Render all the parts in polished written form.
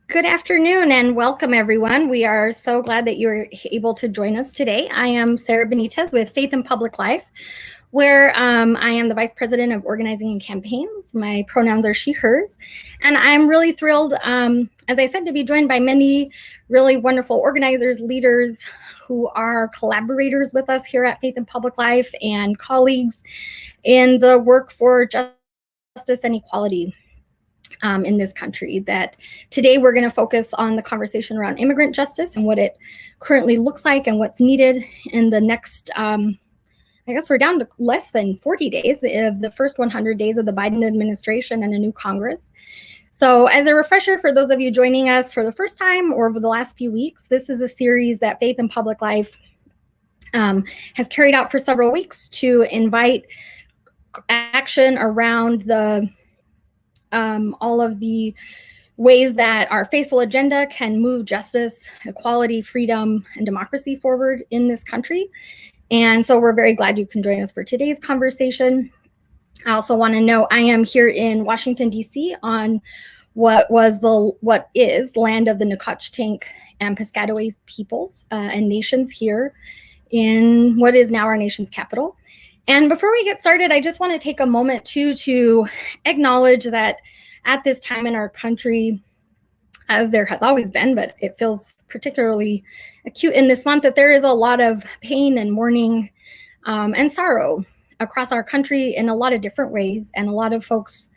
Good afternoon and welcome, everyone. We are so glad that you're able to join us today. I am Sarah Benitez with Faith in Public Life, where I am the Vice President of Organizing and Campaigns. My pronouns are she, hers. And I'm really thrilled, as I said, to be joined by many really wonderful organizers, leaders who are collaborators with us here at Faith in Public Life and colleagues in the work for justice and equality in this country. That today we're going to focus on the conversation around immigrant justice and what it currently looks like and what's needed in the next, I guess we're down to less than 40 days of the first 100 days of the Biden administration and a new Congress. So as a refresher for those of you joining us for the first time or over the last few weeks, this is a series that Faith in Public Life has carried out for several weeks to invite action around the all of the ways that our faithful agenda can move justice, equality, freedom, and democracy forward in this country. And so we're very glad you can join us for today's conversation. I also want to know I am here in Washington, D.C. on what is land of the Nacotchtank and Piscataway peoples and nations here in what is now our nation's capital. And before we get started, I just want to take a moment to acknowledge that at this time in our country, as there has always been, but it feels particularly acute in this month, that there is a lot of pain and mourning and sorrow across our country in a lot of different ways, and a lot of folks,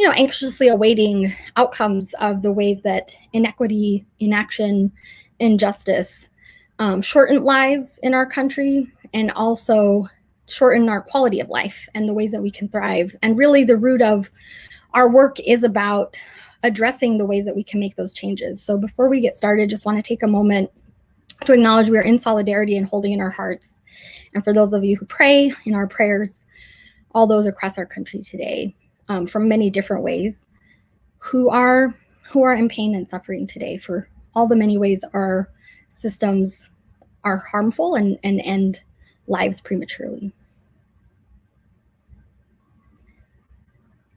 anxiously awaiting outcomes of the ways that inequity, inaction, injustice shorten lives in our country, and also shorten our quality of life and the ways that we can thrive. And really the root of our work is about addressing the ways that we can make those changes. So before we get started, just want to take a moment to acknowledge we are in solidarity and holding in our hearts. And for those of you who pray in our prayers, all those across our country today, from many different ways, who are in pain and suffering today for all the many ways our systems are harmful and end lives prematurely.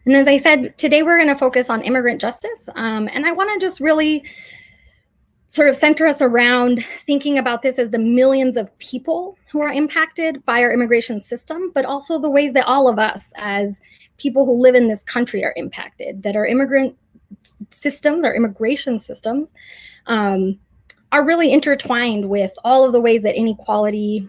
And as I said, today we're going to focus on immigrant justice. And I want to just really sort of center us around thinking about this as the millions of people who are impacted by our immigration system, but also the ways that all of us as people who live in this country are impacted, that our immigrant systems, our immigration systems, are really intertwined with all of the ways that inequality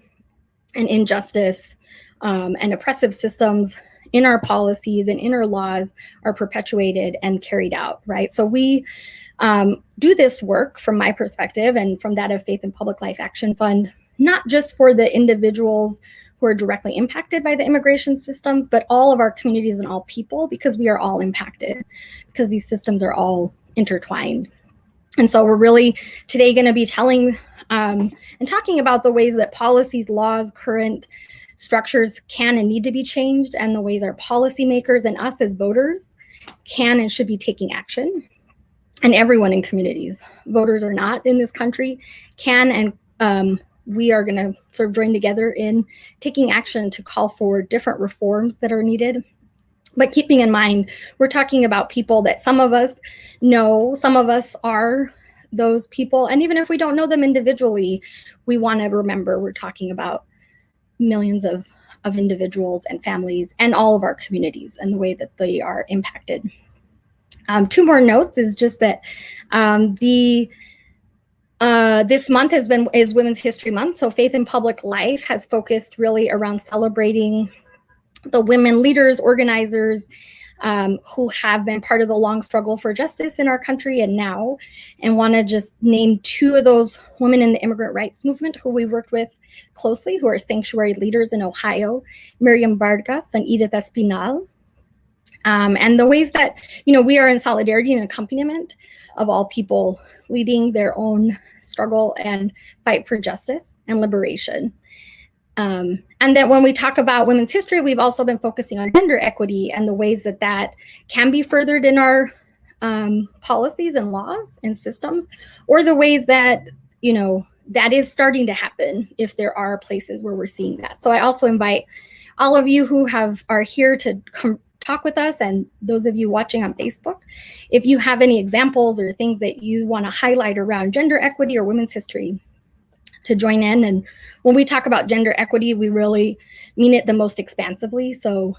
and injustice and oppressive systems in our policies and in our laws are perpetuated and carried out, right? So we do this work from my perspective and from that of Faith in Public Life Action Fund, not just for the individuals who are directly impacted by the immigration systems, but all of our communities and all people, because we are all impacted, because these systems are all intertwined. And so we're really today going to be telling and talking about the ways that policies, laws, current structures can and need to be changed, and the ways our policymakers and us as voters can and should be taking action. And everyone in communities, voters or not in this country, can and we are going to sort of join together in taking action to call for different reforms that are needed. But keeping in mind, we're talking about people that some of us know, some of us are those people. And even if we don't know them individually, we want to remember we're talking about millions of individuals and families and all of our communities and the way that they are impacted. Two more notes is just that this month is Women's History Month. So Faith in Public Life has focused really around celebrating the women leaders, organizers, who have been part of the long struggle for justice in our country and now, and want to just name two of those women in the immigrant rights movement who we worked with closely, who are sanctuary leaders in Ohio, Miriam Vargas and Edith Espinal. And the ways that, we are in solidarity and accompaniment of all people leading their own struggle and fight for justice and liberation. And then when we talk about women's history, we've also been focusing on gender equity and the ways that that can be furthered in our policies and laws and systems, or the ways that, that is starting to happen if there are places where we're seeing that. So I also invite all of you who are here to talk with us, and those of you watching on Facebook, if you have any examples or things that you want to highlight around gender equity or women's history, to join in. And when we talk about gender equity, we really mean it the most expansively. So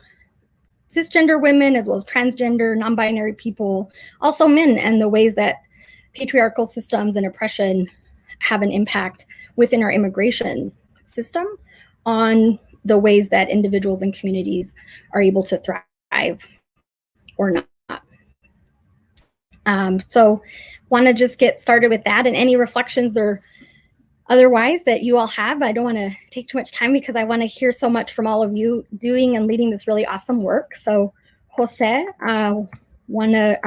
cisgender women, as well as transgender, non-binary people, also men, and the ways that patriarchal systems and oppression have an impact within our immigration system on the ways that individuals and communities are able to thrive or not. So want to just get started with that, and any reflections or otherwise that you all have. I don't want to take too much time because I want to hear so much from all of you doing and leading this really awesome work. So Jose, well, we're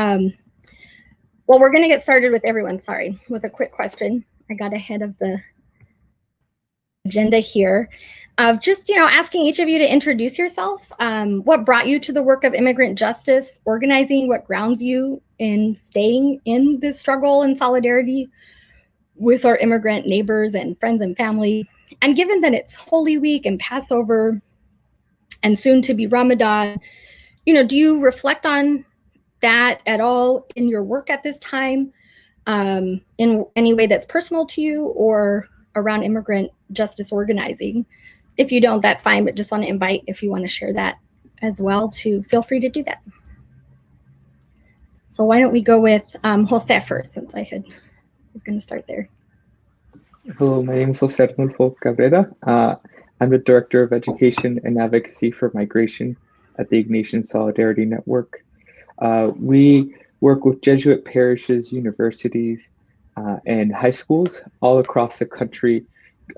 going to get started with everyone, sorry, with a quick question. I got ahead of the agenda here of just, asking each of you to introduce yourself. What brought you to the work of immigrant justice organizing? What grounds you in staying in this struggle and solidarity with our immigrant neighbors and friends and family? And given that it's Holy Week and Passover and soon to be Ramadan, do you reflect on that at all in your work at this time, in any way that's personal to you or around immigrant justice organizing? If you don't, that's fine, but just want to invite, if you want to share that as well, to feel free to do that. So why don't we go with Jose first, since I was going to start there. Hello, my name is Jose Arnulfo Cabrera. I'm the Director of Education and Advocacy for Migration at the Ignatian Solidarity Network. We work with Jesuit parishes, universities, and high schools all across the country,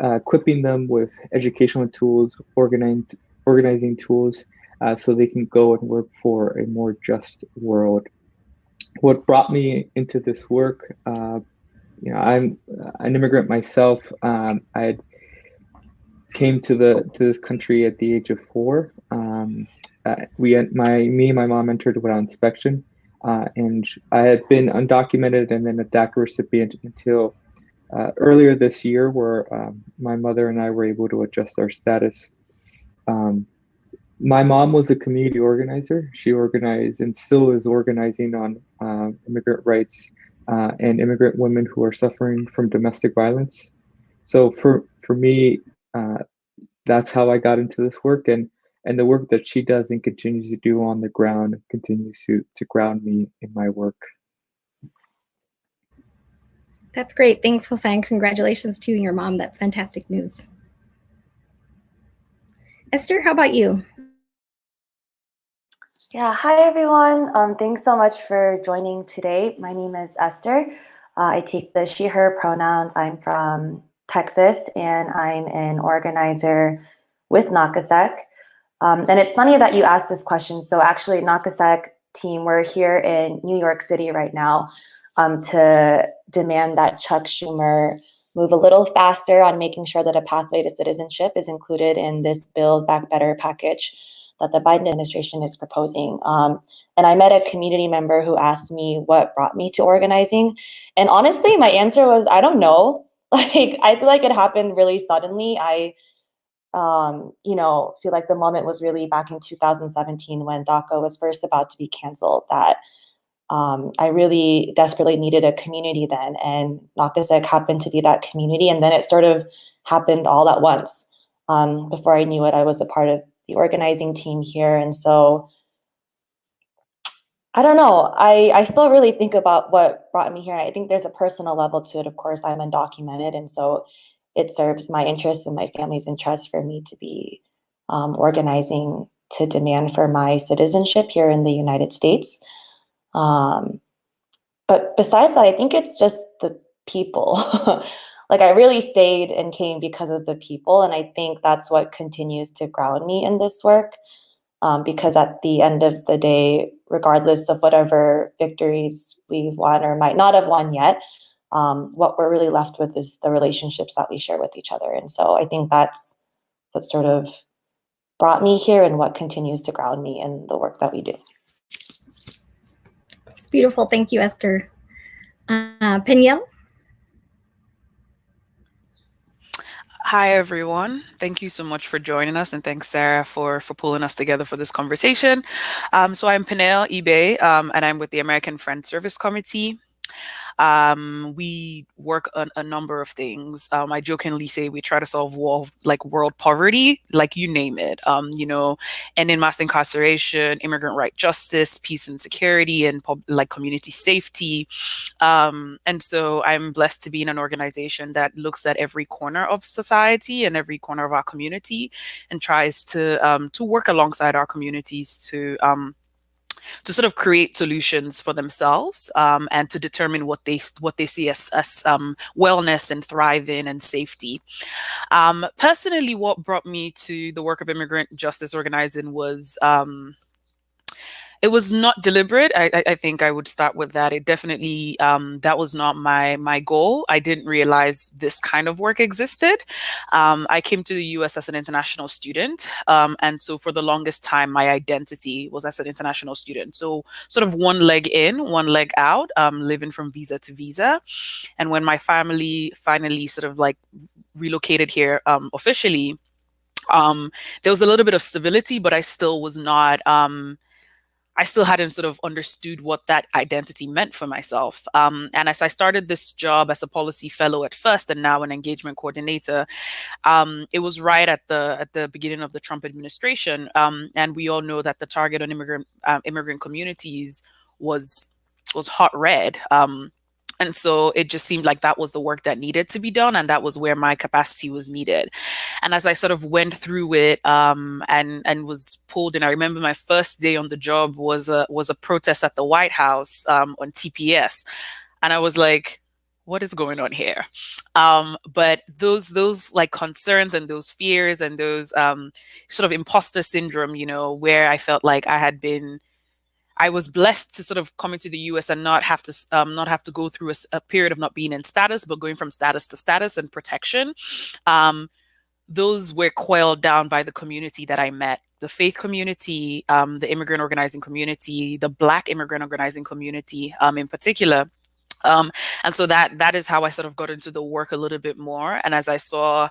equipping them with educational tools, organizing tools, so they can go and work for a more just world. What brought me into this work, I'm an immigrant myself. I came to this country at the age of 4. Me and my mom entered without inspection, and I had been undocumented and then a DACA recipient until earlier this year, where my mother and I were able to adjust our status. My mom was a community organizer. She organized and still is organizing on immigrant rights and immigrant women who are suffering from domestic violence. So for me, that's how I got into this work, and the work that she does and continues to do on the ground continues to ground me in my work. That's great. Thanks, Jose, and congratulations to you and your mom. That's fantastic news. Esther, how about you? Yeah, hi everyone. Thanks so much for joining today. My name is Esther. I take the she, her pronouns. I'm from Texas, and I'm an organizer with NACASEC. And it's funny that you asked this question. So actually, NACASEC team, we're here in New York City right now to demand that Chuck Schumer move a little faster on making sure that a pathway to citizenship is included in this Build Back Better package that the Biden administration is proposing. And I met a community member who asked me what brought me to organizing. And honestly, my answer was, I don't know. I feel like it happened really suddenly. I feel like the moment was really back in 2017 when DACA was first about to be canceled, that I really desperately needed a community then, and NACASEC happened to be that community. And then it sort of happened all at once. Before I knew it, I was a part of the organizing team here. And so, I don't know, I still really think about what brought me here. I think there's a personal level to it. Of course, I'm undocumented, and so it serves my interests and my family's interests for me to be organizing to demand for my citizenship here in the United States. But besides that, I think it's just the people. Like, I really stayed and came because of the people. And I think that's what continues to ground me in this work. Because at the end of the day, regardless of whatever victories we've won or might not have won yet, what we're really left with is the relationships that we share with each other. And so I think that's what sort of brought me here and what continues to ground me in the work that we do. It's beautiful. Thank you, Esther. Peniel? Hi, everyone. Thank you so much for joining us, and thanks, Sarah, for pulling us together for this conversation. So I'm Penel Ibe, and I'm with the American Friends Service Committee. We work on a number of things. I jokingly say we try to solve world poverty, like you name it. Ending mass incarceration, immigrant right justice, peace and security, and community safety. And so I'm blessed to be in an organization that looks at every corner of society and every corner of our community, and tries to work alongside our communities to sort of create solutions for themselves, and to determine what they see as wellness and thriving and safety. Personally, what brought me to the work of immigrant justice organizing was it was not deliberate. I think I would start with that. It definitely that was not my goal. I didn't realize this kind of work existed. I came to the U.S. as an international student, and so for the longest time, my identity was as an international student. So sort of one leg in, one leg out, living from visa to visa. And when my family finally sort of like relocated here officially, there was a little bit of stability, but I still was not. I still hadn't sort of understood what that identity meant for myself. And as I started this job as a policy fellow at first, and now an engagement coordinator, it was right at the beginning of the Trump administration, and we all know that the target on immigrant communities was hot red. And so it just seemed like that was the work that needed to be done, and that was where my capacity was needed. And as I sort of went through it, and was pulled in, I remember my first day on the job was a protest at the White House, on TPS, and I was like, what is going on here? But those like concerns and those fears and those sort of imposter syndrome, where I felt like I was blessed to sort of come into the U.S. and not have to go through a period of not being in status, but going from status to status and protection. Those were quelled down by the community that I met, the faith community, the immigrant organizing community, the Black immigrant organizing community, in particular. And so that is how I sort of got into the work a little bit more. And as I saw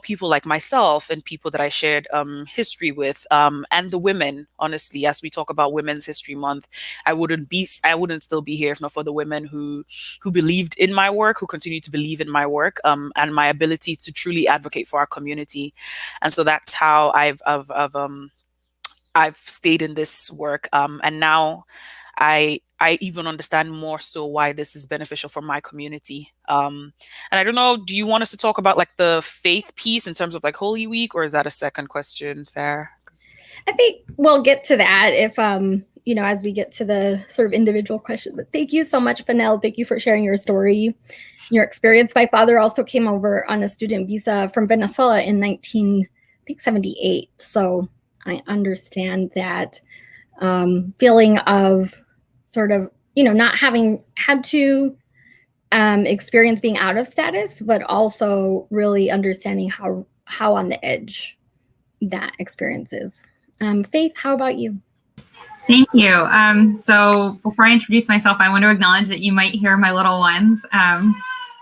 people like myself and people that I shared history with, and the women, honestly, as we talk about Women's History Month, I wouldn't still be here if not for the women who believed in my work, who continue to believe in my work, and my ability to truly advocate for our community. And so that's how I've stayed in this work, and now I even understand more so why this is beneficial for my community. And I don't know, do you want us to talk about like the faith piece in terms of like Holy Week, or is that a second question, Sarah? I think we'll get to that if as we get to the sort of individual question. But thank you so much, Penel. Thank you for sharing your story, your experience. My father also came over on a student visa from Venezuela in 1978. So I understand that feeling of sort of, not having had to experience being out of status, but also really understanding how on the edge that experience is. Faith, how about you? Thank you. So before I introduce myself, I want to acknowledge that you might hear my little ones.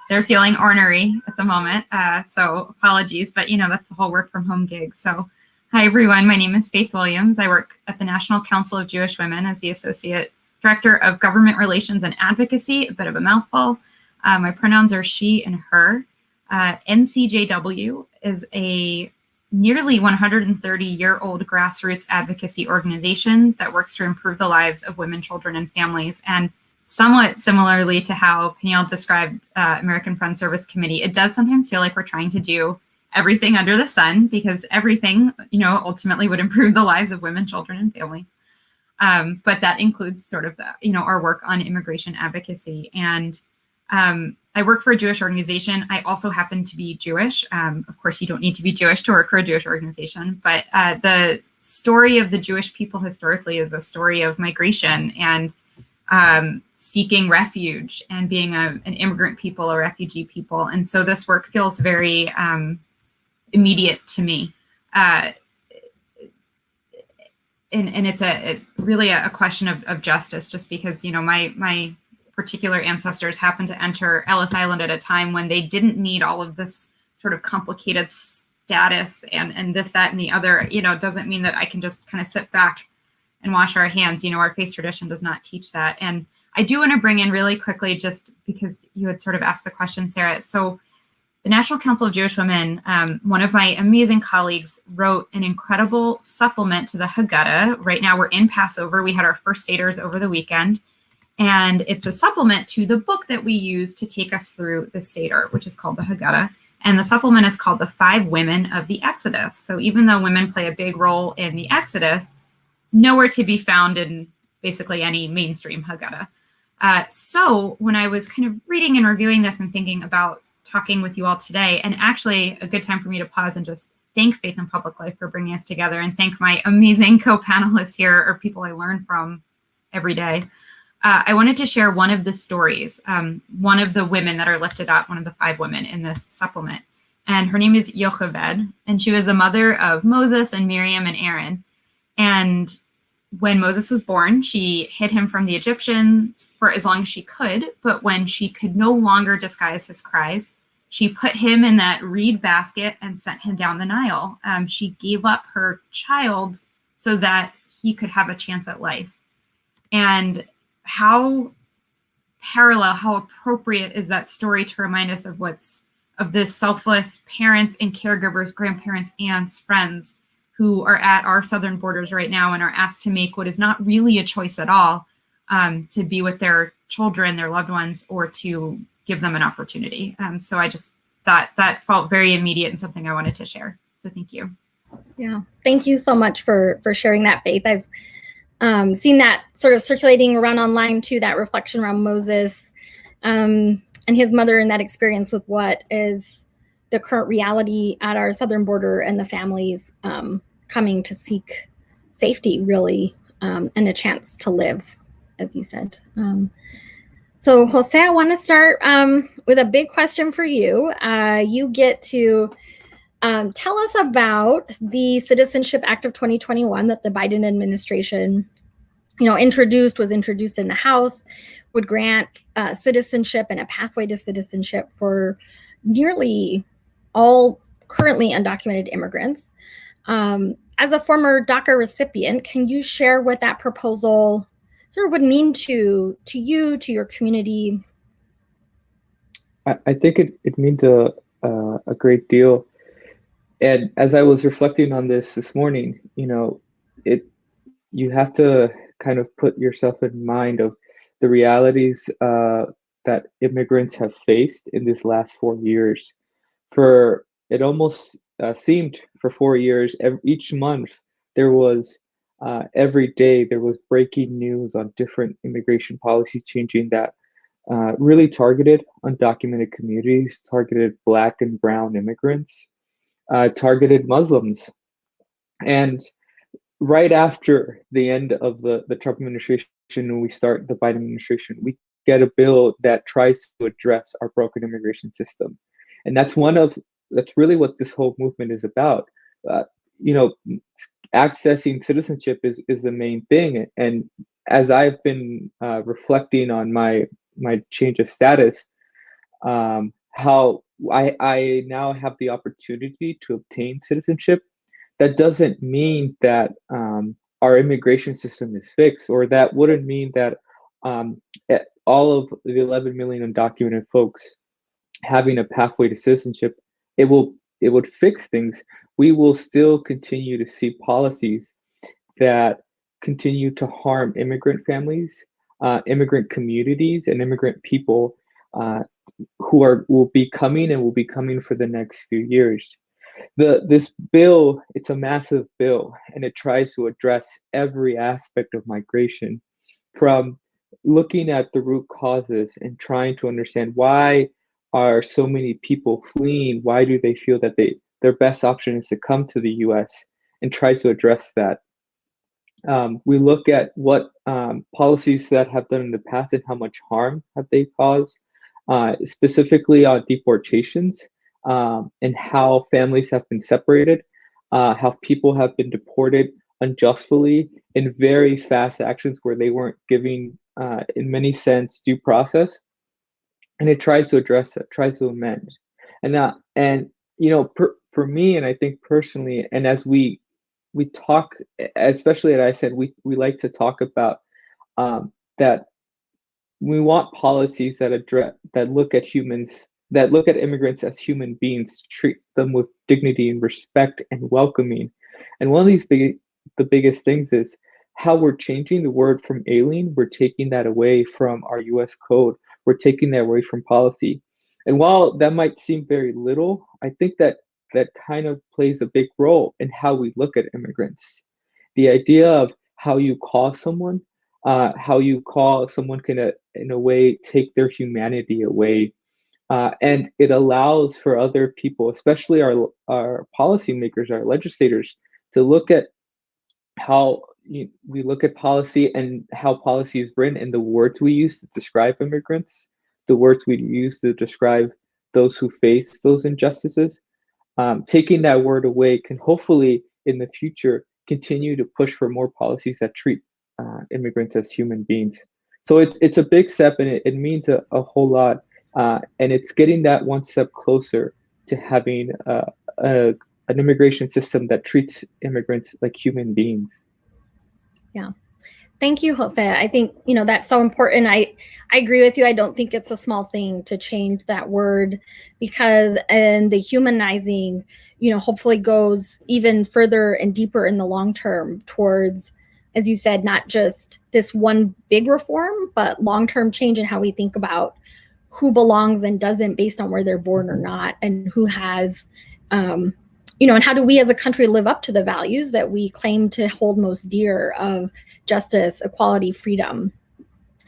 They're feeling ornery at the moment, so apologies, but that's the whole work from home gig. So hi, everyone. My name is Faith Williams. I work at the National Council of Jewish Women as the Associate Director of Government Relations and Advocacy, a bit of a mouthful. My pronouns are she and her. NCJW is a nearly 130-year-old grassroots advocacy organization that works to improve the lives of women, children, and families. And somewhat similarly to how Penel described American Friends Service Committee, it does sometimes feel like we're trying to do everything under the sun, because everything, ultimately would improve the lives of women, children, and families. But that includes sort of the, our work on immigration advocacy. And I work for a Jewish organization. I also happen to be Jewish. Of course, you don't need to be Jewish to work for a Jewish organization, but the story of the Jewish people historically is a story of migration and seeking refuge and being an immigrant people, a refugee people. And so this work feels very immediate to me. And it's really a question of justice, just because, my particular ancestors happened to enter Ellis Island at a time when they didn't need all of this sort of complicated status and this, that, and the other, doesn't mean that I can just kind of sit back and wash our hands. Our faith tradition does not teach that. And I do want to bring in really quickly, just because you had sort of asked the question, Sarah. So the National Council of Jewish Women, one of my amazing colleagues, wrote an incredible supplement to the Haggadah. Right now we're in Passover. We had our first Seders over the weekend. And it's a supplement to the book that we use to take us through the Seder, which is called the Haggadah. And the supplement is called The 5 Women of the Exodus. So even though women play a big role in the Exodus, nowhere to be found in basically any mainstream Haggadah. So when I was kind of reading and reviewing this and thinking about talking with you all today, and actually a good time for me to pause and just thank Faith in Public Life for bringing us together, and thank my amazing co-panelists here, or people I learn from every day. I wanted to share one of the stories, one of the women that are lifted up, one of the 5 women in this supplement. And her name is Yocheved, and she was the mother of Moses and Miriam and Aaron. And when Moses was born, she hid him from the Egyptians for as long as she could. But when she could no longer disguise his cries, she put him in that reed basket and sent him down the Nile. She gave up her child so that he could have a chance at life. And how parallel, how appropriate is that story to remind us of this selfless parents and caregivers, grandparents, aunts, friends who are at our southern borders right now and are asked to make what is not really a choice at all, to be with their children, their loved ones, or to give them an opportunity. So I just thought that felt very immediate and something I wanted to share. So thank you. Yeah, thank you so much for sharing that, Faith. I've seen that sort of circulating around online too, that reflection around Moses and his mother, and that experience with what is the current reality at our southern border, and the families coming to seek safety, really, and a chance to live, as you said. So Jose, I want to start with a big question for you. You get to tell us about the Citizenship Act of 2021 that the Biden administration was introduced in the House, would grant citizenship and a pathway to citizenship for nearly all currently undocumented immigrants. As a former DACA recipient, can you share what that proposal sort of would mean to you, to your community? I think it means a great deal. And as I was reflecting on this morning, you have to kind of put yourself in mind of the realities that immigrants have faced in these last 4 years. For it almost seemed for 4 years, each month there was, every day there was breaking news on different immigration policy changing that really targeted undocumented communities, targeted Black and brown immigrants, targeted Muslims. And right after the end of the Trump administration, when we start the Biden administration, we get a bill that tries to address our broken immigration system. And that's really what this whole movement is about. Accessing citizenship is the main thing. And as I've been reflecting on my change of status, how I now have the opportunity to obtain citizenship, that doesn't mean that our immigration system is fixed, or that wouldn't mean that all of the 11 million undocumented folks having a pathway to citizenship, it would fix things. We will still continue to see policies that continue to harm immigrant families, immigrant communities, and immigrant people who will be coming for the next few years. This bill, it's a massive bill, and it tries to address every aspect of migration, from looking at the root causes and trying to understand why are so many people fleeing, why do they feel that their best option is to come to the US, and try to address that. We look at what policies that have done in the past and how much harm have they caused, specifically on deportations, and how families have been separated, how people have been deported unjustly in very fast actions where they weren't giving, in many sense, due process. And it tries to address it, tries to amend. And for me, and I think personally, and as we talk, especially at ISED, we like to talk about that we want policies that look at immigrants as human beings, treat them with dignity and respect and welcoming. And one of the biggest things is how we're changing the word from alien. We're taking that away from our US code. We're taking that away from policy. And while that might seem very little, I think that kind of plays a big role in how we look at immigrants. The idea of how you call someone can, in a way, take their humanity away. And it allows for other people, especially our policymakers, our legislators, to look at how we look at policy and how policy is written and the words we use to describe immigrants, the words we use to describe those who face those injustices. Taking that word away can hopefully in the future continue to push for more policies that treat immigrants as human beings. So it's a big step, and it means a whole lot. And it's getting that one step closer to having an immigration system that treats immigrants like human beings. Yeah. Thank you, Jose. I think, that's so important. I agree with you. I don't think it's a small thing to change that word, because the humanizing, hopefully goes even further and deeper in the long term towards, as you said, not just this one big reform, but long-term change in how we think about who belongs and doesn't based on where they're born or not, and who has, and how do we as a country live up to the values that we claim to hold most dear of justice, equality, freedom.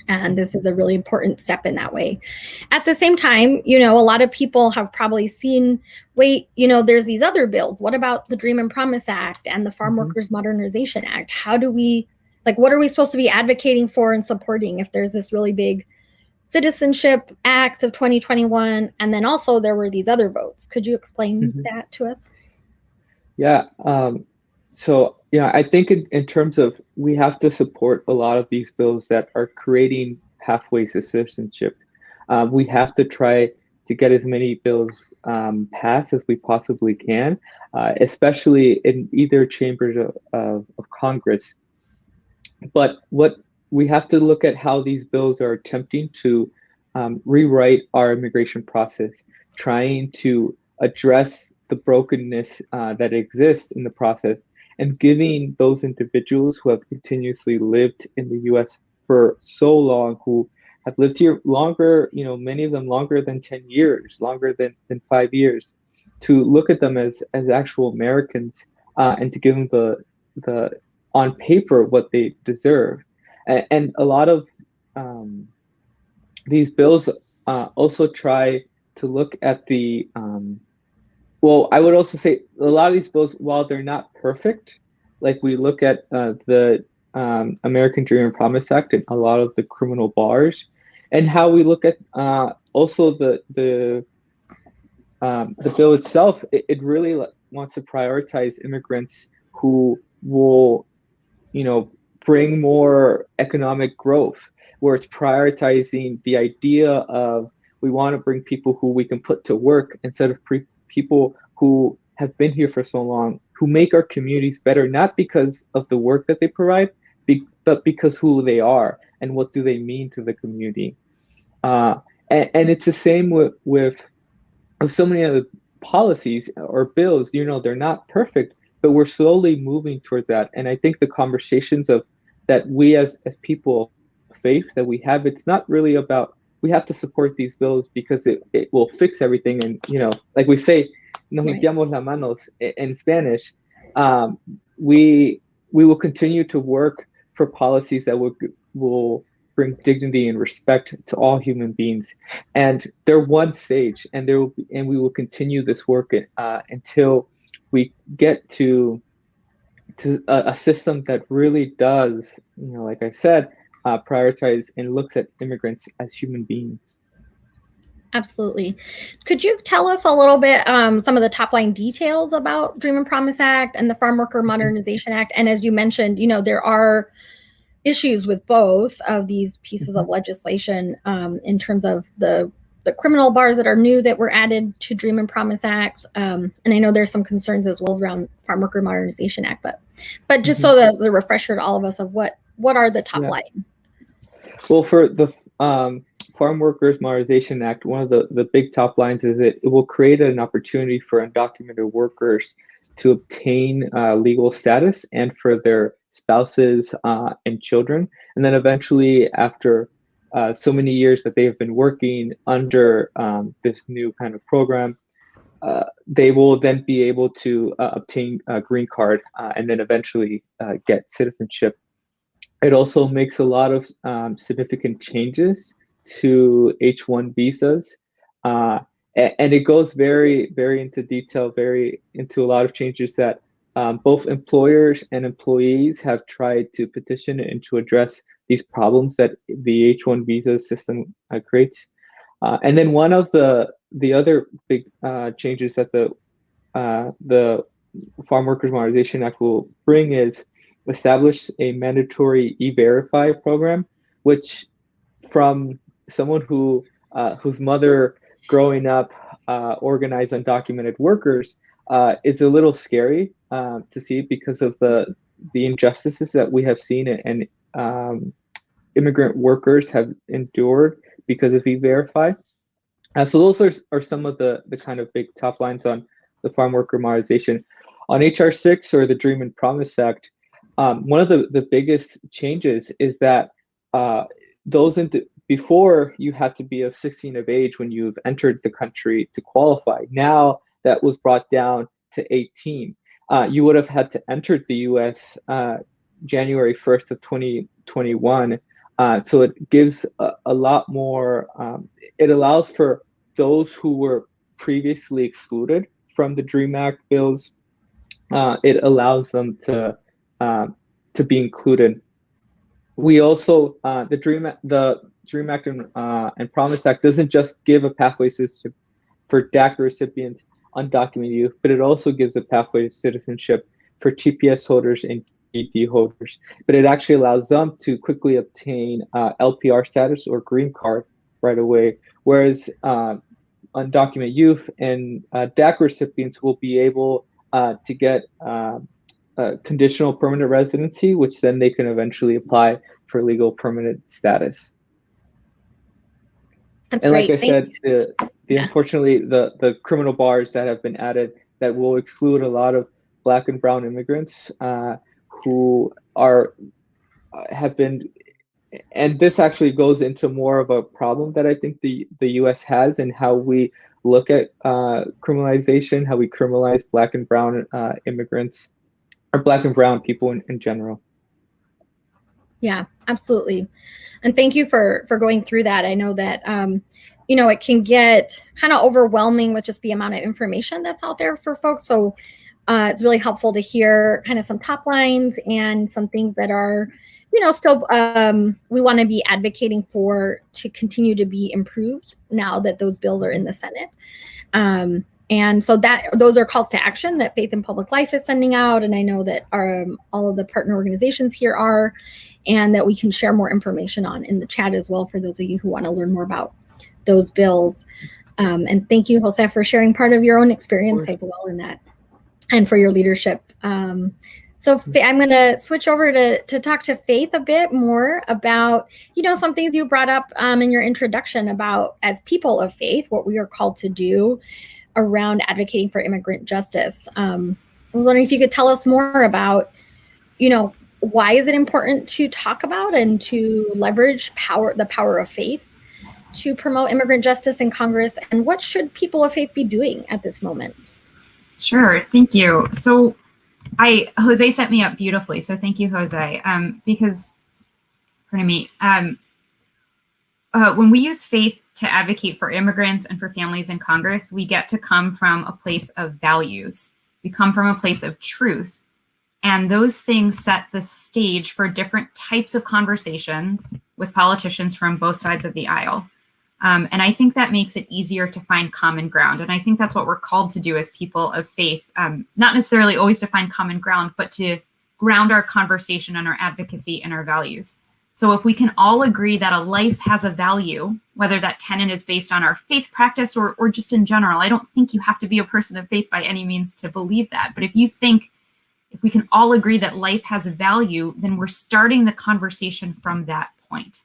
And this is a really important step in that way. At the same time, a lot of people have probably seen, there's these other bills. What about the Dream and Promise Act and the Farm Workers Modernization Act? How do we, what are we supposed to be advocating for and supporting if there's this really big Citizenship Acts of 2021, and then also there were these other votes? Could you explain that to us? Yeah. So, I think in terms of, we have to support a lot of these bills that are creating pathways to citizenship. We have to try to get as many bills passed as we possibly can, especially in either chambers of Congress. But what we have to look at how these bills are attempting to rewrite our immigration process, trying to address the brokenness that exists in the process, and giving those individuals who have continuously lived in the US for so long, who have lived here longer, many of them longer than 10 years, longer than 5 years, to look at them as actual Americans, and to give them the on paper what they deserve. And a lot of these bills also try to look at the I would also say a lot of these bills, while they're not perfect, like we look at the American Dream and Promise Act and a lot of the criminal bars, and how we look at also the bill itself, it really wants to prioritize immigrants who will, bring more economic growth, where it's prioritizing the idea of, we want to bring people who we can put to work instead of people who have been here for so long, who make our communities better, not because of the work that they provide, but because who they are and what do they mean to the community. And it's the same with so many other policies or bills. They're not perfect, but we're slowly moving towards that. And I think the conversations that we as people of faith that we have, it's not really about, we have to support these bills because it will fix everything. And, like we say, nos limpiamos las manos in Spanish. We will continue to work for policies that will bring dignity and respect to all human beings. And they're one stage, and we will continue this work until we get to a system that really does, like I said, prioritize and looks at immigrants as human beings. Absolutely. Could you tell us a little bit some of the top line details about Dream and Promise Act and the Farm Worker Modernization Act? And as you mentioned, there are issues with both of these pieces of legislation in terms of the the criminal bars that are new that were added to Dream and Promise Act. And I know there's some concerns as well around Farm Worker Modernization Act, but just so that as a refresher to all of us of what are the top line. Well, for the Farm Workers Modernization Act, one of the big top lines is it will create an opportunity for undocumented workers to obtain legal status and for their spouses and children. And then eventually, after so many years that they have been working under this new kind of program, they will then be able to obtain a green card and then eventually get citizenship. It also makes a lot of significant changes to H-1 visas. And it goes very, very into detail, very into a lot of changes that both employers and employees have tried to petition and to address these problems that the H-1 visa system creates. And then one of the other big changes that the Farm Workers Modernization Act will bring is establish a mandatory e-verify program, which from someone whose mother growing up organized undocumented workers is a little scary to see because of the injustices that we have seen and immigrant workers have endured because of e-verify. So those are some of the kind of big top lines on the Farm Worker Modernization. On HR 6 or the Dream and Promise Act, one of the biggest changes is that before you had to be of 16 of age when you've entered the country to qualify. Now that was brought down to 18. You would have had to enter the U.S. January 1st of 2021. So it gives a lot more, it allows for those who were previously excluded from the DREAM Act bills, it allows them to be included. We also, the DREAM Act and Promise Act doesn't just give a pathway system for DACA recipients, undocumented youth, but it also gives a pathway to citizenship for TPS holders and ED holders. But it actually allows them to quickly obtain LPR status or green card right away, whereas undocumented youth and DACA recipients will be able to get conditional permanent residency, which then they can eventually apply for legal permanent status. That's and great. Like I said, unfortunately, the criminal bars that have been added that will exclude a lot of Black and brown immigrants who have been, and this actually goes into more of a problem that I think the U.S. has and how we look at criminalization, how we criminalize Black and brown immigrants, or Black and brown people in general. Yeah, absolutely. And thank you for going through that. I know that, it can get kind of overwhelming with just the amount of information that's out there for folks. So it's really helpful to hear kind of some top lines and some things that are, still we want to be advocating for to continue to be improved now that those bills are in the Senate. And so those are calls to action that Faith in Public Life is sending out. And I know that all of the partner organizations here are, and that we can share more information on in the chat as well for those of you who want to learn more about those bills. And thank you, Jose, for sharing part of your own experience as well in that and for your leadership. So I'm going to switch over to talk to Faith a bit more about, some things you brought up in your introduction about as people of faith, what we are called to do around advocating for immigrant justice. I was wondering if you could tell us more about, why is it important to talk about and to leverage the power of faith to promote immigrant justice in Congress, and what should people of faith be doing at this moment? Sure, thank you. So Jose set me up beautifully, so thank you, Jose, because, pardon me, when we use faith to advocate for immigrants and for families in Congress, we get to come from a place of values. We come from a place of truth. And those things set the stage for different types of conversations with politicians from both sides of the aisle. And I think that makes it easier to find common ground. And I think that's what we're called to do as people of faith, not necessarily always to find common ground, but to ground our conversation and our advocacy and our values. So if we can all agree that a life has a value, whether that tenet is based on our faith practice or just in general, I don't think you have to be a person of faith by any means to believe that. But if we can all agree that life has a value, then we're starting the conversation from that point.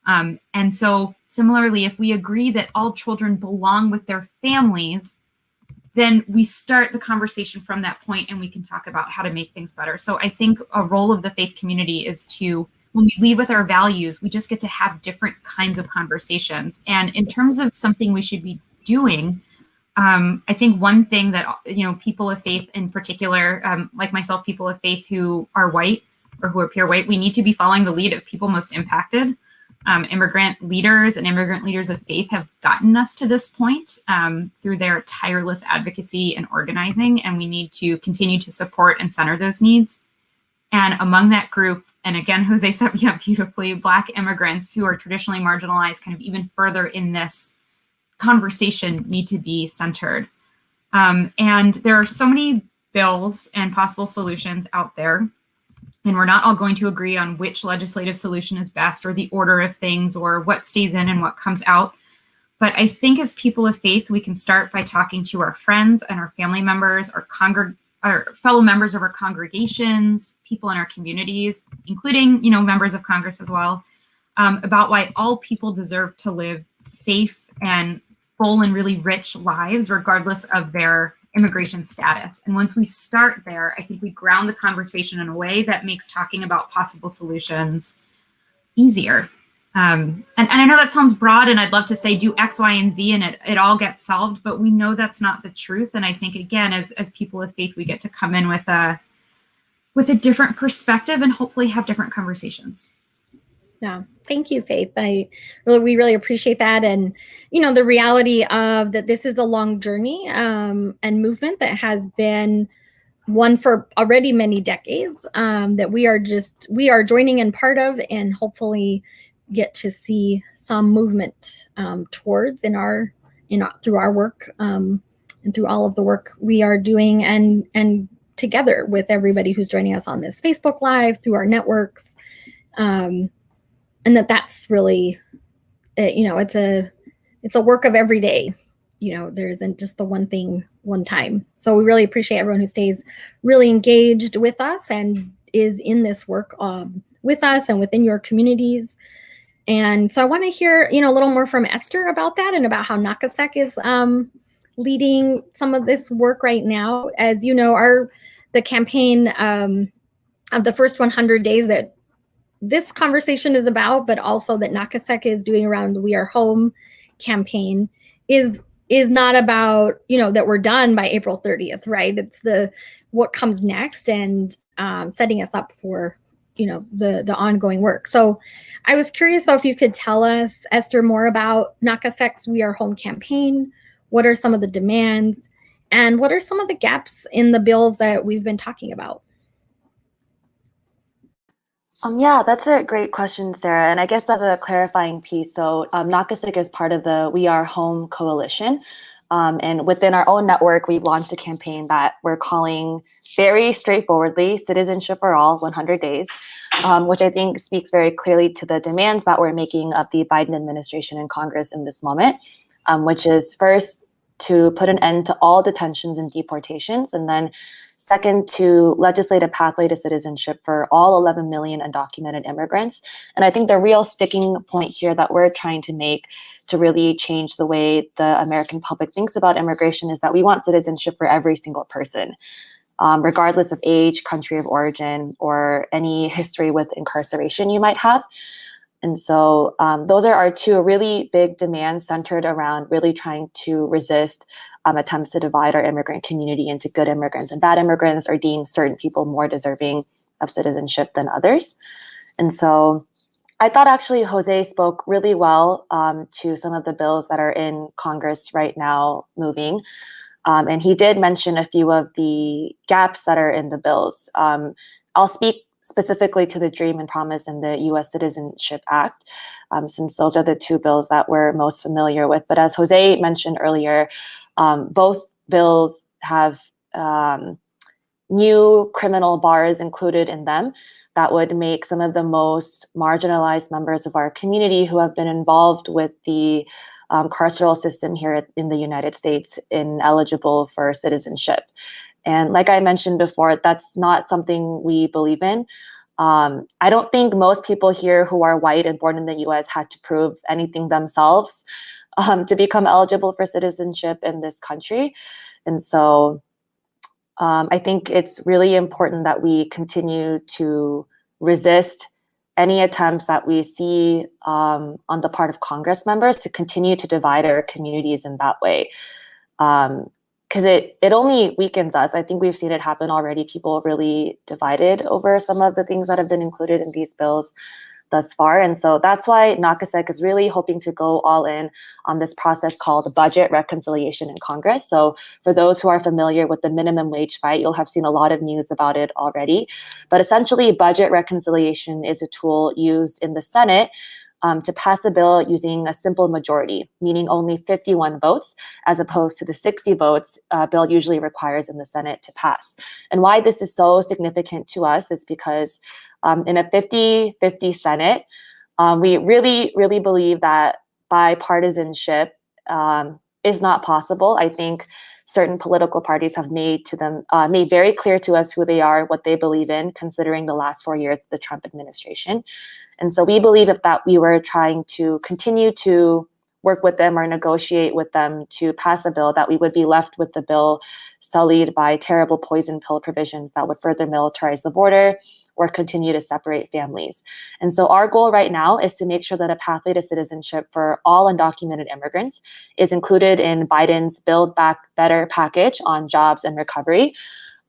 And so similarly, if we agree that all children belong with their families, then we start the conversation from that point and we can talk about how to make things better. So I think a role of the faith community is to, when we lead with our values, we just get to have different kinds of conversations. And in terms of something we should be doing, I think one thing that, people of faith in particular, like myself, people of faith who are white or who appear white, we need to be following the lead of people most impacted. Immigrant leaders and immigrant leaders of faith have gotten us to this point through their tireless advocacy and organizing, and we need to continue to support and center those needs. And among that group, and again, Jose set me up beautifully, Black immigrants who are traditionally marginalized kind of even further in this conversation need to be centered. And there are so many bills and possible solutions out there, and we're not all going to agree on which legislative solution is best or the order of things or what stays in and what comes out. But I think as people of faith, we can start by talking to our friends and our family members, our fellow members of our congregations, people in our communities, including, members of Congress as well, about why all people deserve to live safe and full and really rich lives, regardless of their immigration status. And once we start there, I think we ground the conversation in a way that makes talking about possible solutions easier. And I know that sounds broad, and I'd love to say do X, Y, and Z, and it all gets solved, but we know that's not the truth. And I think, again, as people of faith, we get to come in with a different perspective and hopefully have different conversations. Yeah, thank you, Faith. We really appreciate that. And, the reality of that this is a long journey and movement that has been one for already many decades that we are joining in part of, and hopefully get to see some movement towards through our work and through all of the work we are doing and together with everybody who's joining us on this Facebook Live, through our networks. And that's really, it's a work of every day. There isn't just the one thing, one time. So we really appreciate everyone who stays really engaged with us and is in this work with us and within your communities. And so I want to hear, a little more from Esther about that and about how NACASEC is leading some of this work right now. As you know, the campaign of the first 100 days that this conversation is about, but also that NACASEC is doing around the We Are Home campaign is not about, that we're done by April 30th, right? It's what comes next and setting us up for, the ongoing work. So I was curious, though, if you could tell us, Esther, more about NACASEC's We Are Home campaign. What are some of the demands, and what are some of the gaps in the bills that we've been talking about? Yeah, that's a great question, Sarah. And I guess as a clarifying piece, so NACASEC is part of the We Are Home coalition. And within our own network, we've launched a campaign that we're calling very straightforwardly Citizenship for All 100 Days, which I think speaks very clearly to the demands that we're making of the Biden administration and Congress in this moment, which is first to put an end to all detentions and deportations, and then second, to legislate a pathway to citizenship for all 11 million undocumented immigrants. And I think the real sticking point here that we're trying to make to really change the way the American public thinks about immigration is that we want citizenship for every single person, regardless of age, country of origin, or any history with incarceration you might have. And so those are our two really big demands centered around really trying to resist attempts to divide our immigrant community into good immigrants and bad immigrants, or deem certain people more deserving of citizenship than others. And so I thought actually Jose spoke really well to some of the bills that are in Congress right now moving. And he did mention a few of the gaps that are in the bills. I'll speak specifically to the Dream and Promise and the U.S. Citizenship Act, since those are the two bills that we're most familiar with. But as Jose mentioned earlier, both bills have new criminal bars included in them that would make some of the most marginalized members of our community who have been involved with the carceral system here in the United States ineligible for citizenship. And like I mentioned before, that's not something we believe in. I don't think most people here who are white and born in the US had to prove anything themselves to become eligible for citizenship in this country. And so I think it's really important that we continue to resist any attempts that we see on the part of Congress members to continue to divide our communities in that way. Because it only weakens us. I think we've seen it happen already. People really divided over some of the things that have been included in these bills thus far. And so that's why NACASEC is really hoping to go all in on this process called budget reconciliation in Congress. So for those who are familiar with the minimum wage fight, you'll have seen a lot of news about it already. But essentially, budget reconciliation is a tool used in the Senate to pass a bill using a simple majority, meaning only 51 votes, as opposed to the 60 votes a bill usually requires in the Senate to pass. And why this is so significant to us is because in a 50-50 Senate, we really, really believe that bipartisanship is not possible. I think certain political parties have made very clear to us who they are, what they believe in, considering the last 4 years of the Trump administration. And so we believe that we were trying to continue to work with them or negotiate with them to pass a bill, that we would be left with the bill sullied by terrible poison pill provisions that would further militarize the border or continue to separate families. And so our goal right now is to make sure that a pathway to citizenship for all undocumented immigrants is included in Biden's Build Back Better package on jobs and recovery.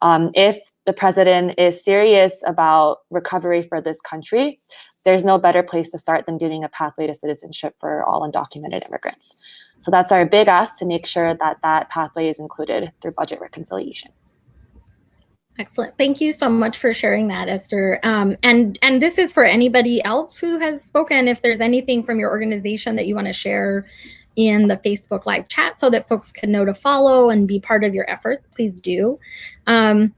If the president is serious about recovery for this country, there's no better place to start than giving a pathway to citizenship for all undocumented immigrants. So that's our big ask, to make sure that that pathway is included through budget reconciliation. Excellent. Thank you so much for sharing that, Esther. And this is for anybody else who has spoken. If there's anything from your organization that you want to share in the Facebook Live chat so that folks can know to follow and be part of your efforts, please do. And,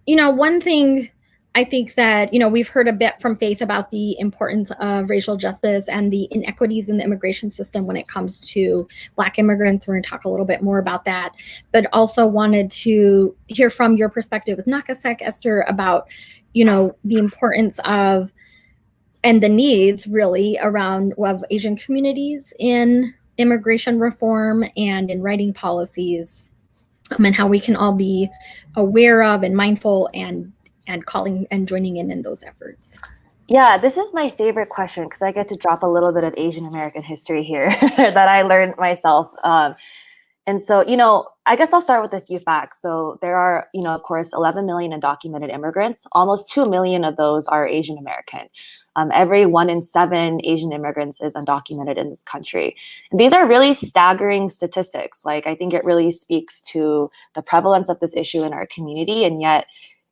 one thing I think that, we've heard a bit from Faith about the importance of racial justice and the inequities in the immigration system when it comes to Black immigrants. We're going to talk a little bit more about that, but also wanted to hear from your perspective with NACASEC, Esther, about, the importance of and the needs really around of Asian communities in immigration reform and in writing policies, and how we can all be aware of and mindful and calling and joining in those efforts. Yeah, this is my favorite question because I get to drop a little bit of Asian American history here that I learned myself. And so, I guess I'll start with a few facts. So there are, of course, 11 million undocumented immigrants. Almost 2 million of those are Asian American. Every 1 in 7 Asian immigrants is undocumented in this country. And these are really staggering statistics. Like, I think it really speaks to the prevalence of this issue in our community, and yet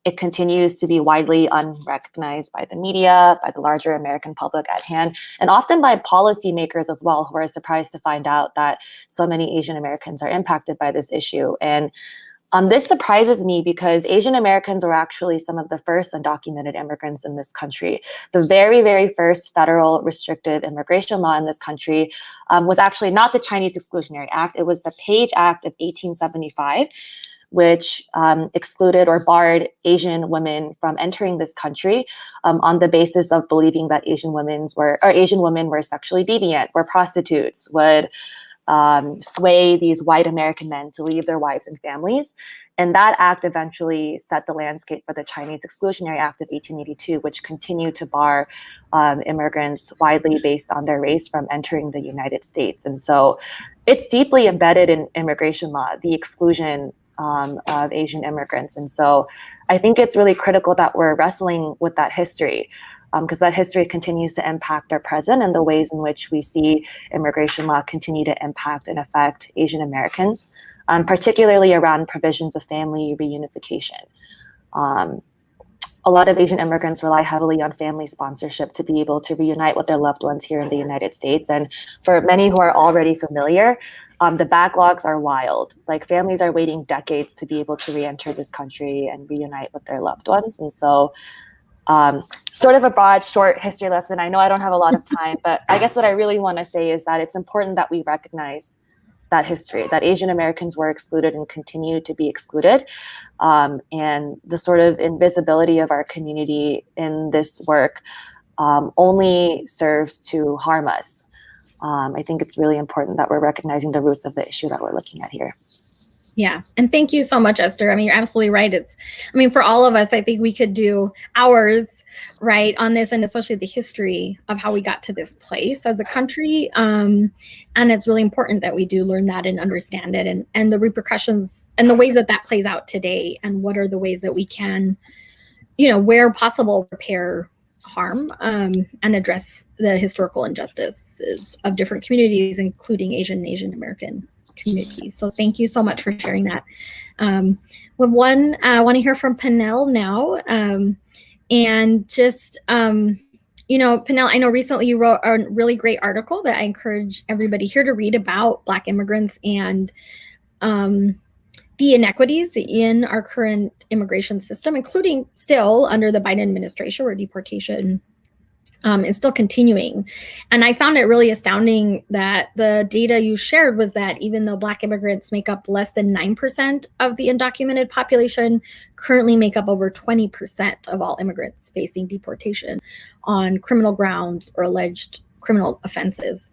it continues to be widely unrecognized by the media, by the larger American public at hand, and often by policymakers as well, who are surprised to find out that so many Asian Americans are impacted by this issue. And this surprises me because Asian Americans were actually some of the first undocumented immigrants in this country. The very, very first federal restrictive immigration law in this country was actually not the Chinese Exclusionary Act. It was the Page Act of 1875. Which excluded or barred Asian women from entering this country on the basis of believing that Asian women were sexually deviant, were prostitutes, would sway these white American men to leave their wives and families. And that act eventually set the landscape for the Chinese Exclusionary Act of 1882, which continued to bar immigrants widely based on their race from entering the United States. And so it's deeply embedded in immigration law, the exclusion of Asian immigrants. And so I think it's really critical that we're wrestling with that history, because that history continues to impact our present and the ways in which we see immigration law continue to impact and affect Asian Americans, particularly around provisions of family reunification. A lot of Asian immigrants rely heavily on family sponsorship to be able to reunite with their loved ones here in the United States. And for many who are already familiar, the backlogs are wild. Like families are waiting decades to be able to re-enter this country and reunite with their loved ones. And so sort of a broad, short history lesson. I know I don't have a lot of time, but I guess what I really want to say is that it's important that we recognize that history, that Asian Americans were excluded and continue to be excluded. And the sort of invisibility of our community in this work only serves to harm us. I think it's really important that we're recognizing the roots of the issue that we're looking at here. Yeah. And thank you so much, Esther. I mean, you're absolutely right. For all of us, I think we could do hours, right, on this, and especially the history of how we got to this place as a country. And it's really important that we do learn that and understand it, and the repercussions and the ways that that plays out today, and what are the ways that we can, where possible, repair harm and address the historical injustices of different communities, including Asian American communities. So thank you so much for sharing that. With one, I want to hear from Penel now. And just, Penel, I know recently you wrote a really great article that I encourage everybody here to read about Black immigrants and the inequities in our current immigration system, including still under the Biden administration, where deportation is still continuing. And I found it really astounding that the data you shared was that even though Black immigrants make up less than 9% of the undocumented population, currently make up over 20% of all immigrants facing deportation on criminal grounds or alleged criminal offenses.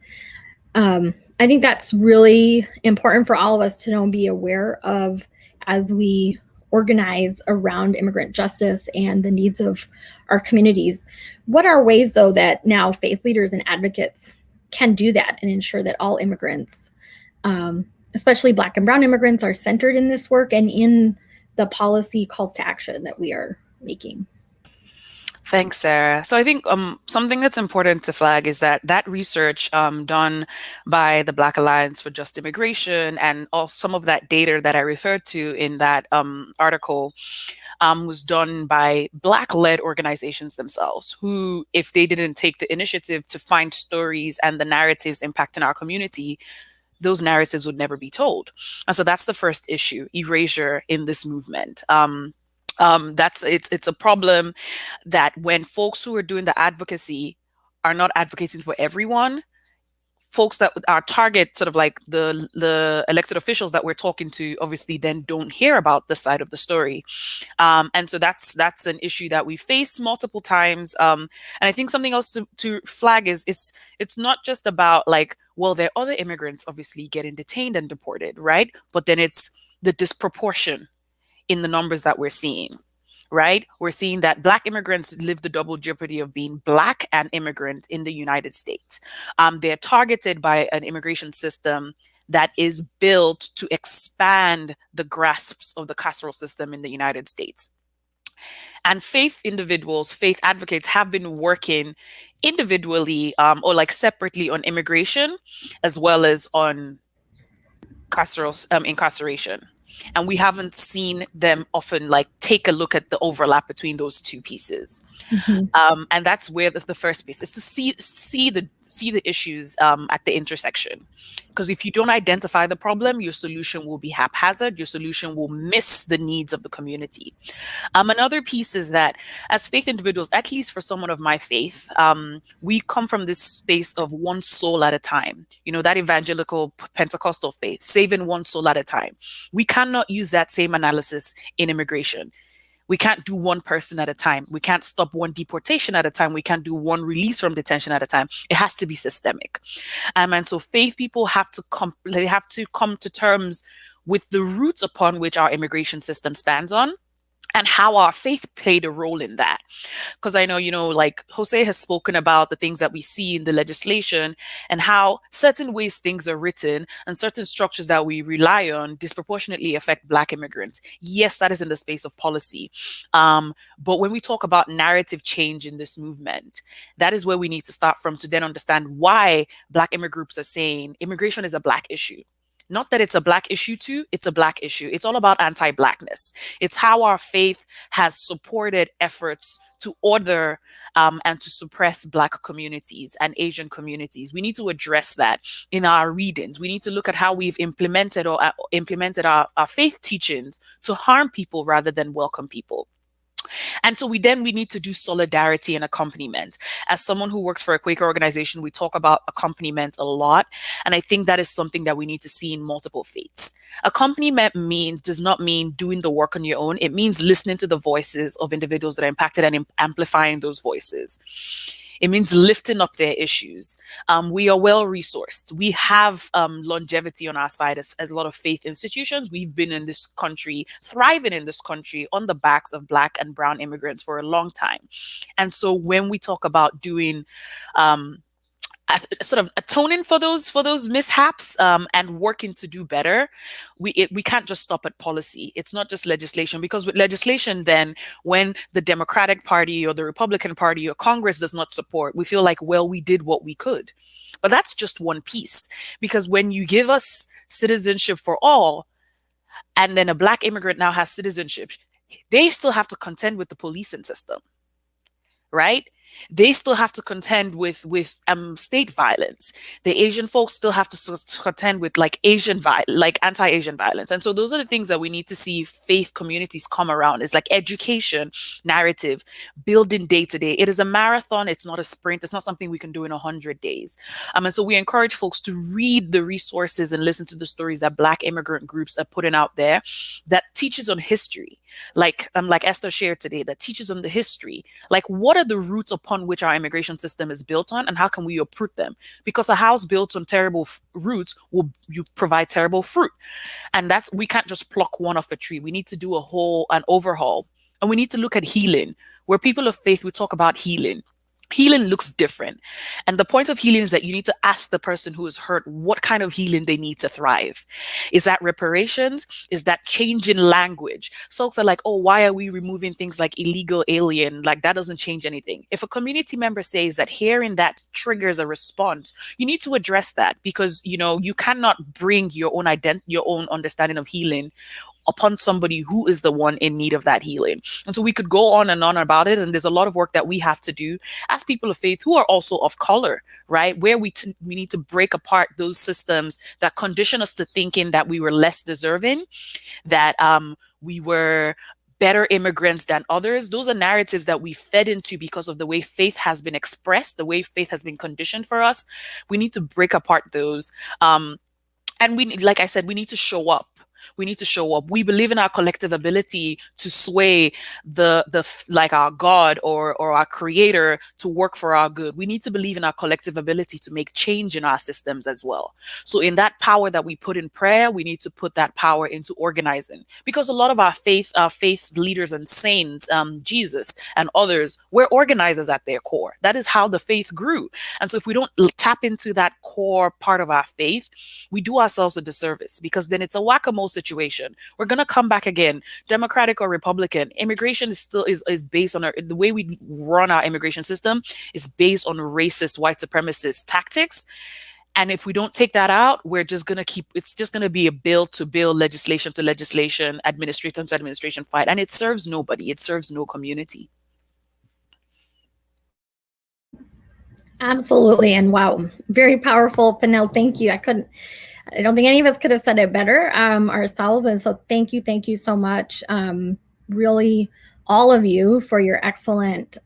I think that's really important for all of us to know and be aware of as we organize around immigrant justice and the needs of our communities. What are ways, though, that now faith leaders and advocates can do that and ensure that all immigrants, especially Black and Brown immigrants, are centered in this work and in the policy calls to action that we are making? Thanks, Sarah. So I think something that's important to flag is that research done by the Black Alliance for Just Immigration, and all some of that data that I referred to in that article was done by Black-led organizations themselves, who, if they didn't take the initiative to find stories and the narratives impacting our community, those narratives would never be told. And so that's the first issue, erasure in this movement. It's a problem that when folks who are doing the advocacy are not advocating for everyone, folks that are target, sort of like the elected officials that we're talking to, obviously then don't hear about the side of the story. And so that's an issue that we face multiple times. And I think something else to flag is it's not just about like, well, there are other immigrants obviously getting detained and deported, right? But then it's the disproportion in the numbers that we're seeing, right? We're seeing that Black immigrants live the double jeopardy of being Black and immigrant in the United States. They're targeted by an immigration system that is built to expand the grasps of the carceral system in the United States. And faith individuals, faith advocates have been working individually or like separately on immigration, as well as on incarceration. And we haven't seen them often like take a look at the overlap between those two pieces. Mm-hmm. And that's where the first piece is to see the issues at the intersection. Because if you don't identify the problem, your solution will be haphazard. Your solution will miss the needs of the community. Another piece is that as faith individuals, at least for someone of my faith, we come from this space of one soul at a time. You know, that evangelical Pentecostal faith, saving one soul at a time. We cannot use that same analysis in immigration. We can't do one person at a time. We can't stop one deportation at a time. We can't do one release from detention at a time. It has to be systemic. And so faith people have to come to terms with the roots upon which our immigration system stands on, and how our faith played a role in that. Because I know, like Jose has spoken about the things that we see in the legislation and how certain ways things are written and certain structures that we rely on disproportionately affect Black immigrants. Yes, that is in the space of policy. But when we talk about narrative change in this movement, that is where we need to start from to then understand why Black immigrant groups are saying immigration is a Black issue. Not that it's a Black issue too, it's a Black issue. It's all about anti-Blackness. It's how our faith has supported efforts to order and to suppress Black communities and Asian communities. We need to address that in our readings. We need to look at how we've implemented our faith teachings to harm people rather than welcome people. And so we need to do solidarity and accompaniment. As someone who works for a Quaker organization, we talk about accompaniment a lot. And I think that is something that we need to see in multiple faiths. Accompaniment does not mean doing the work on your own. It means listening to the voices of individuals that are impacted and amplifying those voices. It means lifting up their issues. We are well resourced. We have longevity on our side as a lot of faith institutions. We've been in this country, thriving in this country on the backs of Black and brown immigrants for a long time. And so when we talk about doing sort of atoning for those mishaps and working to do better, we can't just stop at policy. It's not just legislation, because with legislation, then when the Democratic Party or the Republican Party or Congress does not support, we feel like, well, we did what we could. But that's just one piece, because when you give us citizenship for all, and then a Black immigrant now has citizenship, they still have to contend with the policing system, right? They still have to contend with state violence. The Asian folks still have to contend with anti-Asian violence. And so those are the things that we need to see faith communities come around. It's like education, narrative, building day to day. It is a marathon. It's not a sprint. It's not something we can do in 100 days. And so we encourage folks to read the resources and listen to the stories that Black immigrant groups are putting out there that teaches on history. Like Esther shared today, that teaches on the history, like what are the roots upon which our immigration system is built on, and how can we uproot them? Because a house built on terrible roots will provide terrible fruit, and we can't just pluck one off a tree. We need to do an overhaul, and we need to look at healing. Where people of faith, we talk about healing. Healing looks different. And the point of healing is that you need to ask the person who is hurt what kind of healing they need to thrive. Is that reparations? Is that change in language? Folks are like, oh, why are we removing things like illegal alien? Like, that doesn't change anything. If a community member says that hearing that triggers a response, you need to address that, because, you cannot bring your own understanding of healing upon somebody who is the one in need of that healing. And so we could go on and on about it. And there's a lot of work that we have to do as people of faith who are also of color, right? Where we need to break apart those systems that condition us to thinking that we were less deserving, that we were better immigrants than others. Those are narratives that we fed into because of the way faith has been expressed, the way faith has been conditioned for us. We need to break apart those. And like I said, we need to show up. We need to show up. We believe in our collective ability to sway our God or our creator to work for our good. We need to believe in our collective ability to make change in our systems as well. So in that power that we put in prayer, we need to put that power into organizing, because a lot of our faith leaders and saints, Jesus and others, we're organizers at their core. That is how the faith grew. And so if we don't tap into that core part of our faith, we do ourselves a disservice, because then it's a whack-a-mole situation. We're going to come back again, Democratic or Republican. Immigration is based on the way we run our immigration system is based on racist, white supremacist tactics. And if we don't take that out, we're just going to it's just going to be a bill to bill, legislation to legislation, administration to administration fight. And it serves nobody. It serves no community. Absolutely. And wow, very powerful, Penel. Thank you. I don't think any of us could have said it better ourselves. And so thank you so much, really, all of you, for your excellent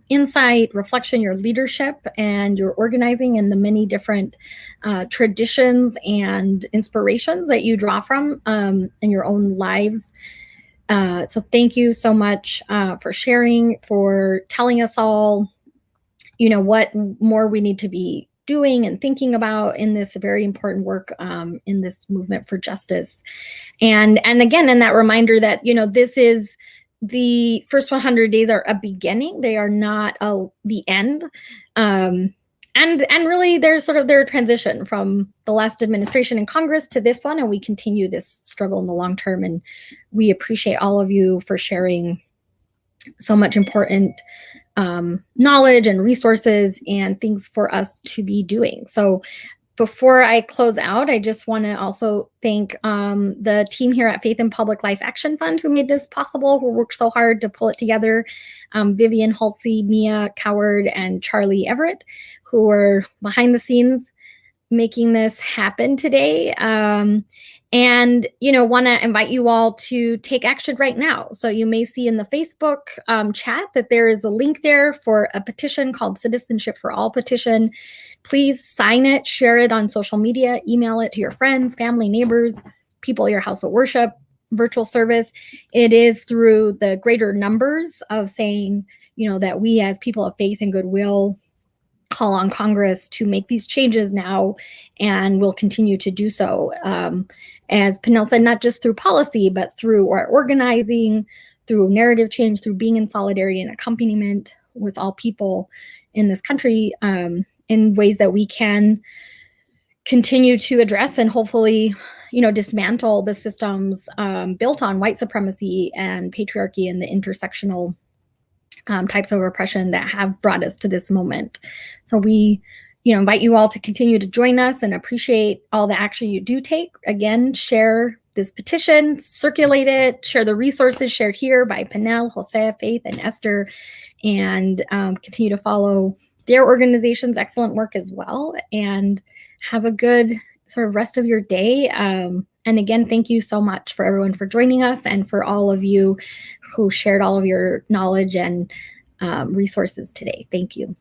insight, reflection, your leadership, and your organizing, and the many different traditions and inspirations that you draw from in your own lives. So thank you so much for sharing, for telling us all, what more we need to be doing and thinking about in this very important work in this movement for justice. And again, in that reminder that, this is the first 100 days are a beginning. They are not the end. And really, there's a transition from the last administration in Congress to this one, and we continue this struggle in the long term. And we appreciate all of you for sharing so much important knowledge and resources and things for us to be doing. So Before I close out, I just want to also thank the team here at Faith in Public Life Action Fund who made this possible, who worked so hard to pull it together. Vivian Halsey, Mia Coward, and Charlie Everett, who were behind the scenes making this happen today. And, want to invite you all to take action right now. So you may see in the Facebook chat that there is a link there for a petition called Citizenship for All petition. Please sign it, share it on social media, email it to your friends, family, neighbors, people at your house of worship, virtual service. It is through the greater numbers of saying, that we as people of faith and goodwill call on Congress to make these changes now, and will continue to do so. As Penel said, not just through policy, but through our organizing, through narrative change, through being in solidarity and accompaniment with all people in this country, in ways that we can continue to address and hopefully, dismantle the systems built on white supremacy and patriarchy and the intersectional types of oppression that have brought us to this moment. So we, invite you all to continue to join us and appreciate all the action you do take. Again, share this petition, circulate it, share the resources shared here by Penel, Jose, Faith, and Esther, and continue to follow their organization's excellent work as well. And have a good sort of rest of your day. And again, thank you so much for everyone for joining us, and for all of you who shared all of your knowledge and resources today. Thank you.